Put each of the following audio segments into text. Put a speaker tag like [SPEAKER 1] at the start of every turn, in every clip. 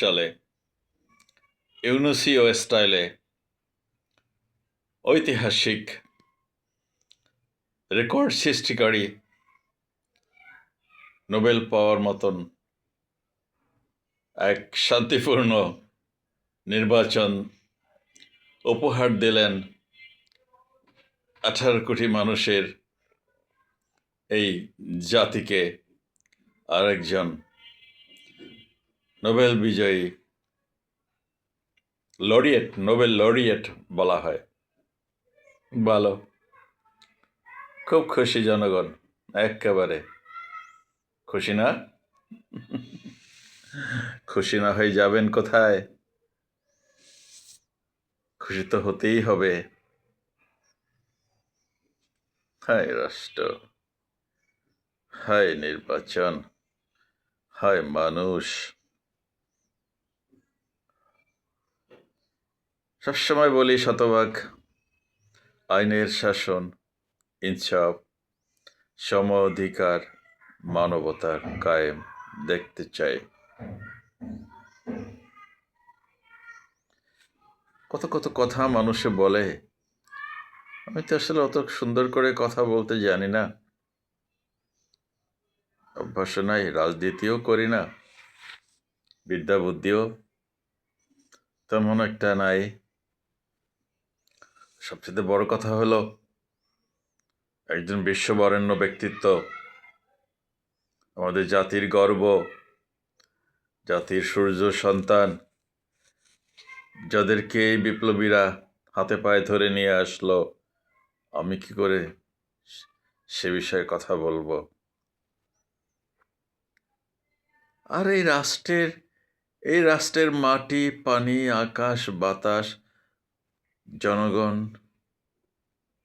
[SPEAKER 1] সালে ইউনুসীয় স্টাইলে ঐতিহাসিক রেকর্ড সৃষ্টিকারী নোবেল পাওয়ার মতন এক শান্তিপূর্ণ নির্বাচন উপহার দিলেন 18 কোটি মানুষের এই জাতিকে আরেকজন নোবেল বিজয়ী নোবেল লরিয়েট বলা হয়। ভালো, খুব খুশি জনগণ, একেবারে খুশি না? খুশি না হয়ে যাবেন কোথায়? খুশি তো হতেই হবে। হায় রাষ্ট্র, হায় নির্বাচন, হায় মানুষ। সবসময় বলি শতভাগ আইনের শাসন, ইনসাফ, সম অধিকার, মানবতার কায়েম দেখতে চাই। কত কত কথা মানুষে বলে, আমি তো আসলে অত সুন্দর করে কথা বলতে জানি না, অভ্যাস নাই, রাজনীতিও করি না, বিদ্যা বুদ্ধিও তেমন একটা নাই। সবচেয়ে বড় কথা হলো একজন বিশ্ববরেণ্য ব্যক্তিত্ব, আমাদের জাতির গর্ব, জাতির সূর্য সন্তান, যাদেরকে এই বিপ্লবীরা হাতে পায়ে ধরে নিয়ে আসলো, আমি কি করে সে বিষয়ে কথা বলবো? আর এই রাষ্ট্রের মাটি, পানি, আকাশ, বাতাস, জনগণ,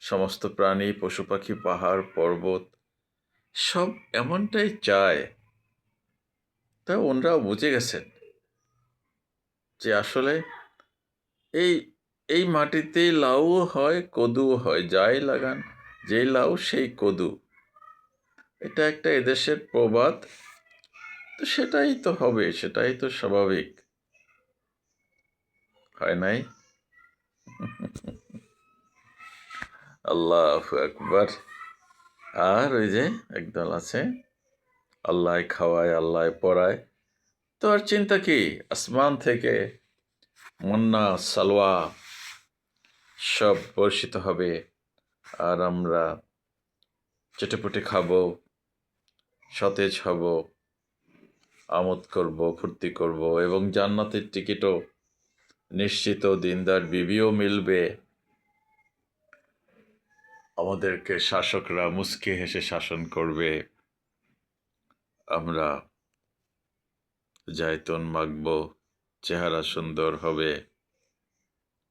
[SPEAKER 1] সমস্ত প্রাণী, পশু পাখি, পাহাড় পর্বত সব এমনটাই চায়। তা ওনারাও বুঝে গেছেন যে আসলে এই এই মাটিতেই লাউও হয়, কদুও হয়, যাই লাগান যেই লাউ সেই কদু, এটা একটা এদেশের প্রবাদ। তো সেটাই তো হবে, সেটাই তো স্বাভাবিক, হয় নাই? আল্লাহু আকবার। আর ওই যে একদল আছে, আল্লাহ খাওয়ায় আল্লাহ পড়ায়, তো আর চিন্তা কি? আসমান থেকে মুন্না সালোয়া সব বর্ষিত হবে, আর আমরা চেটেপুটে খাবো, সতেজ হব, আমোদ করব, ফুর্তি করব, এবং জান্নাতের টিকিটও নিশ্চিত, দিনদার বিবিও মিলবে। আমাদেরকে শাসকরা মুচকি হেসে শাসন করবে, আমরা জায়তুন মাখব, চেহারা সুন্দর হবে,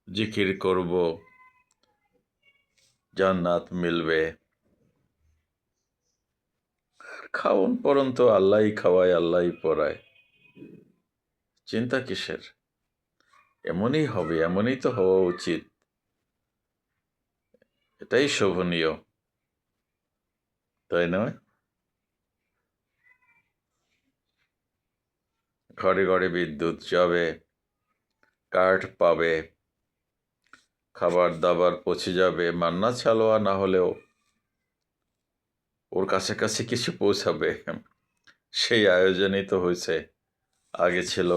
[SPEAKER 1] জিকির করব, জান্নাত মিলবে। খাওন পরন্ত আল্লাহই খাওয়ায় আল্লাহই পড়ায়, চিন্তা কিসের? এমনই হবে, এমনই তো হওয়া উচিত, এটাই শোভনীয়, তাই নয়? ঘরে ঘরে বিদ্যুৎ যাবে, কার্ড পাবে, খাবার দাবার পৌঁছে যাবে, মান্না ছালোয়া না হলেও ওর কাছাকাছি কিছু পৌঁছাবে, সেই আয়োজনই তো হয়েছে। আগে ছিল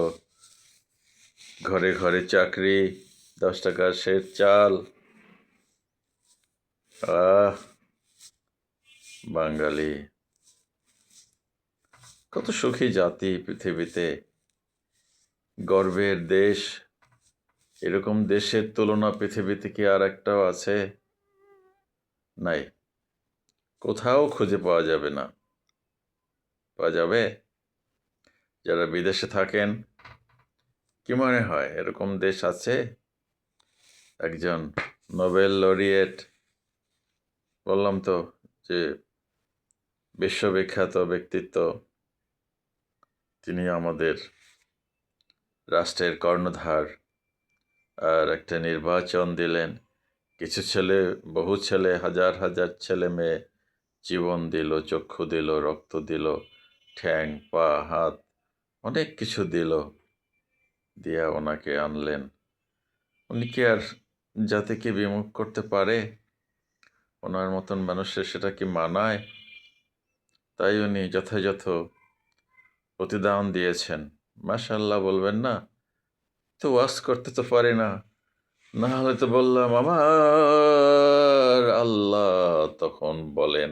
[SPEAKER 1] ঘরে ঘরে চাকরি, 10 টাকার সের চাল। বাঙালি কত সুখী জাতি পৃথিবীতে, গর্বের দেশ। এরকম দেশের তুলনা পৃথিবীতে কি আর একটাও আছে? নাই, কোথাও খুঁজে পাওয়া যাবে না। পাওয়া যাবে? যারা বিদেশে থাকেন, কি মনে হয় এরকম দেশ আছে? একজন নোবেল লরিয়েট, বললাম তো যে বিশ্ববিখ্যাত ব্যক্তিত্ব, তিনি আমাদের রাষ্ট্রের কর্ণধার, আর একটা নির্বাচন দিলেন। বহু ছেলে, হাজার হাজার ছেলে মেয়ে জীবন দিল, চক্ষু দিল, রক্ত দিল, ঠ্যাং, পা, হাত, অনেক কিছু দিল, দিয়া ওনাকে আনলেন। উনি কি আর জাতিকে বিমুখ করতে পারে? ওনার মতন মানুষের সেটা কি মানায়? তাই উনি যথাযথ প্রতিদান দিয়েছেন। মাশাআল্লাহ বলবেন না? তো ওয়াজ করতে তো পারি না, না হলে তো বললাম আমার আল্লাহ। তখন বলেন,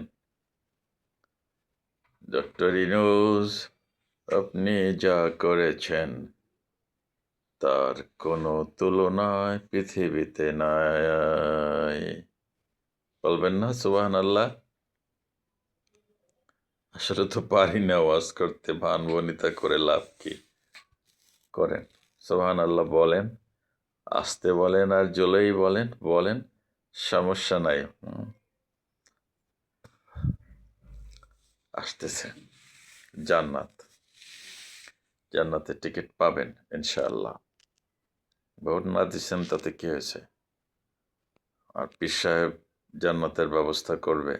[SPEAKER 1] ডক্টর ইনুস, আপনি যা করেছেন তার কোনো তুলনায় পৃথিবীতে নাই। বলবেন না সুবহানাল্লাহ? আসলে তো পারি না ওয়াজ করতে, ভানবনিতা করে লাভ কি? করেন, সুবহানাল্লাহ বলেন, আসতে বলেন আর জলেই বলেন, বলেন, সমস্যা নাই। আসতেছে জান্নাত, জান্নাতের টিকিট পাবেন ইনশাআল্লাহ। ভোট না দিচ্ছেন তাতে কি হয়েছে? আর পীর সাহেব জান্নাতের ব্যবস্থা করবে।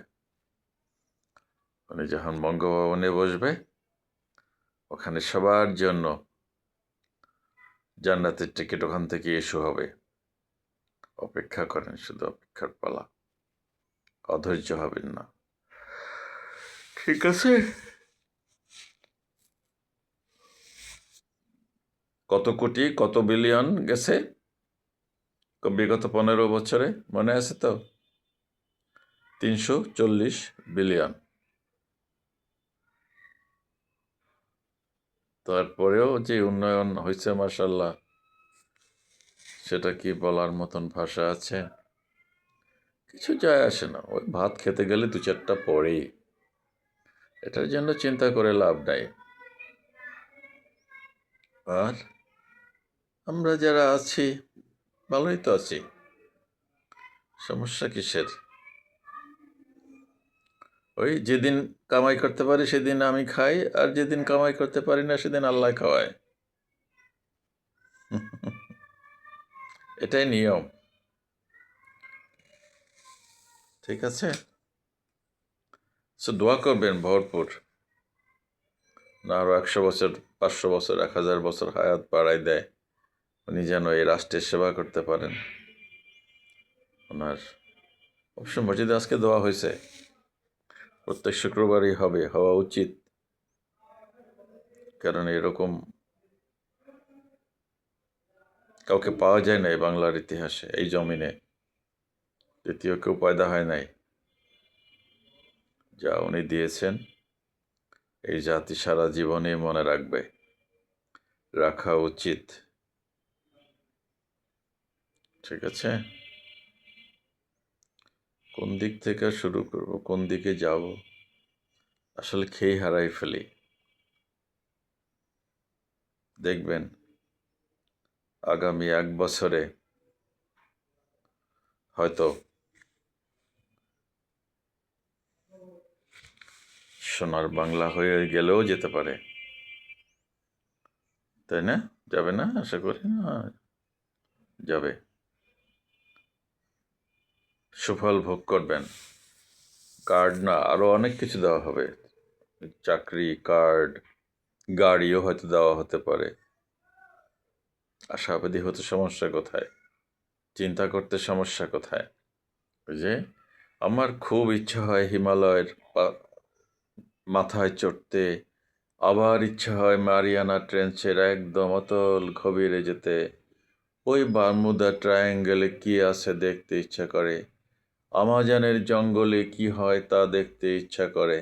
[SPEAKER 1] উনি যখন বঙ্গভবনে বসবে, ওখানে সবার জন্য জান্নাতের টিকিট ওখান থেকে ইস্যু হবে। অপেক্ষা করেন, শুধু অপেক্ষার পালা, অধৈর্য হবেন না, ঠিক আছে? কত কোটি, কত বিলিয়ন গেছে বিগত 15 বছরে, মনে আছে তো? 340 বিলিয়ন। তারপরেও যে উন্নয়ন হয়েছে মাশাআল্লাহ, সেটা কি বলার মতন ভাষা আছে? কিছু যায় আসে না, ওই ভাত খেতে গেলে 2-4টা পড়েই, এটার জন্য চিন্তা করে লাভ নাই। আর আমরা যারা আছি, ভালোই তো আছি, সমস্যা কিসের? ওই যেদিন কামাই করতে পারি সেদিন আমি খাই, আর যেদিন কামাই করতে পারি না সেদিন আল্লাহ খাওয়ায়। এটাই নিয়ম, ঠিক আছে? দোয়া করবেন ভরপুর, না আরো 100 বছর, 500 বছর, 1000 বছর হায়াত বাড়াই দেয়, উনি যেন এই রাষ্ট্রের সেবা করতে পারেন। ওনার অবশ্য মসজিদে আজকে দোয়া হয়েছে, প্রত্যেক শুক্রবারই হবে, হওয়া উচিত, কারণ এরকম কাউকে পাওয়া যায় না এই বাংলার ইতিহাসে, এই জমিনে দ্বিতীয় কেউ পয়দা হয় নাই। যা উনি দিয়েছেন এই জাতি সারা জীবনে মনে রাখবে, রাখা উচিত, ঠিক আছে? কোন দিক থেকে শুরু করব, কোন দিকে যাব, আসলে খেয়ে হারাই ফেলি। দেখবেন আগামী 1 বছরে হয়তো সোনার বাংলা হয়ে গেলেও যেতে পারে, তাই না? যাবে না? আশা করি না যাবে। সুফল ভোগ করবেন। কার্ড না, আরো অনেক কিছু দেওয়া হবে, চাকরি, কার্ড, গাড়িও হয়তো দেওয়া হতে পারে। আশাবাদী হতে সমস্যা কোথায়? চিন্তা করতে সমস্যা কোথায়? ওই যে আমার খুব ইচ্ছা হয় হিমালয়ের মাথায় চড়তে, আবার ইচ্ছা হয় মারিয়ানা ট্রেঞ্চের একদম অতল গভীরে যেতে, ওই বারমুদা ট্রায়াঙ্গেলে কি আছে দেখতে ইচ্ছা করে, আমাজনের জঙ্গলে কি হয় তা দেখতে ইচ্ছা করে,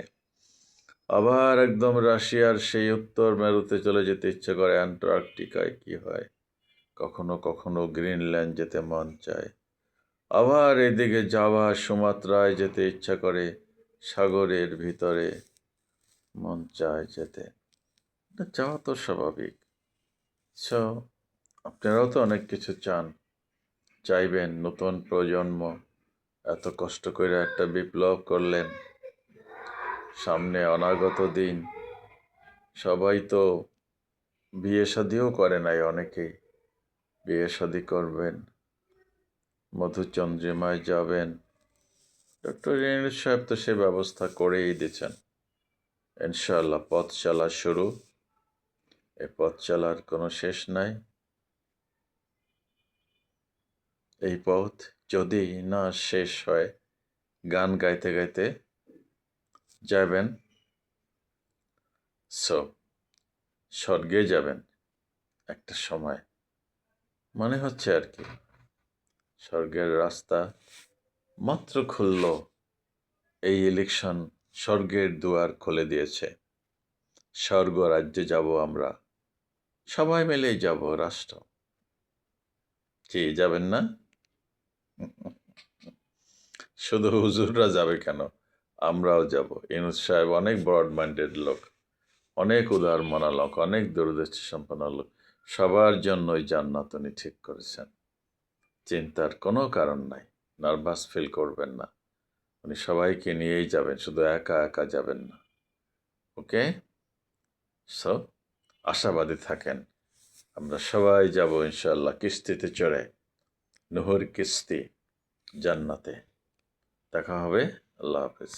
[SPEAKER 1] আবার একদম রাশিয়ার সেই উত্তর মেরুতে চলে যেতে ইচ্ছা করে, অ্যান্টার্কটিকায় কি হয়, কখনো কখনো গ্রিনল্যান্ড যেতে মন চায়, আবার এদিকে জাভা সুমাত্রায় যেতে ইচ্ছা করে, সাগরের ভিতরে মন চায় যেতে। এটা চাওয়া তো স্বাভাবিক। সো আপনারাও তো অনেক কিছু চান, চাইবেন নতুন প্রজন্ম, এত কষ্ট করে একটা বিপ্লব করলেন, সামনে অনাগত দিন, সবাই তো বিয়ে শাদিও করে নাই, অনেকেই বিয়ে শাদি করবেন, মধুচন্দ্রিমায় যাবেন, ডক্টর ইউনূস সাহেব তো সে ব্যবস্থা করেই দিচ্ছেন। ইনশাআল্লাহ পথ চলা শুরু। এই পথ চলার কোনো শেষ নাই। এই পথ যদি না শেষ হয়, গান গাইতে গাইতে যাবেন, সো স্বর্গে যাবেন একটা সময়, মনে হচ্ছে আর কি। স্বর্গের রাস্তা মাত্র খুলল, এই ইলেকশন স্বর্গের দুয়ার খুলে দিয়েছে। স্বর্গ রাজ্যে যাব আমরা, সবাই মিলেই যাব রাষ্ট্র। কি যাবেন না? শুধু হুজুররা যাবে কেন, আমরাও যাব। ইউনূস সাহেব অনেক ব্রড মাইন্ডেড লোক, অনেক উদার মনা লোক, অনেক দূরদৃষ্টি সম্পন্ন লোক। সবার জন্যই জান্নাত উনি ঠিক করেছেন। চিন্তার কোনো কারণ নাই, নার্ভাস ফিল করবেন না। উনি সবাইকে নিয়েই যাবেন, শুধু একা একা যাবেন না। ওকে, সো আশাবাদী থাকেন। আমরা সবাই যাব ইনশাআল্লাহ কিস্তিতে চড়ে, নুহুর কিস্তি, জান্নাতে। দেখা হবে। আল্লাহ হাফেজ।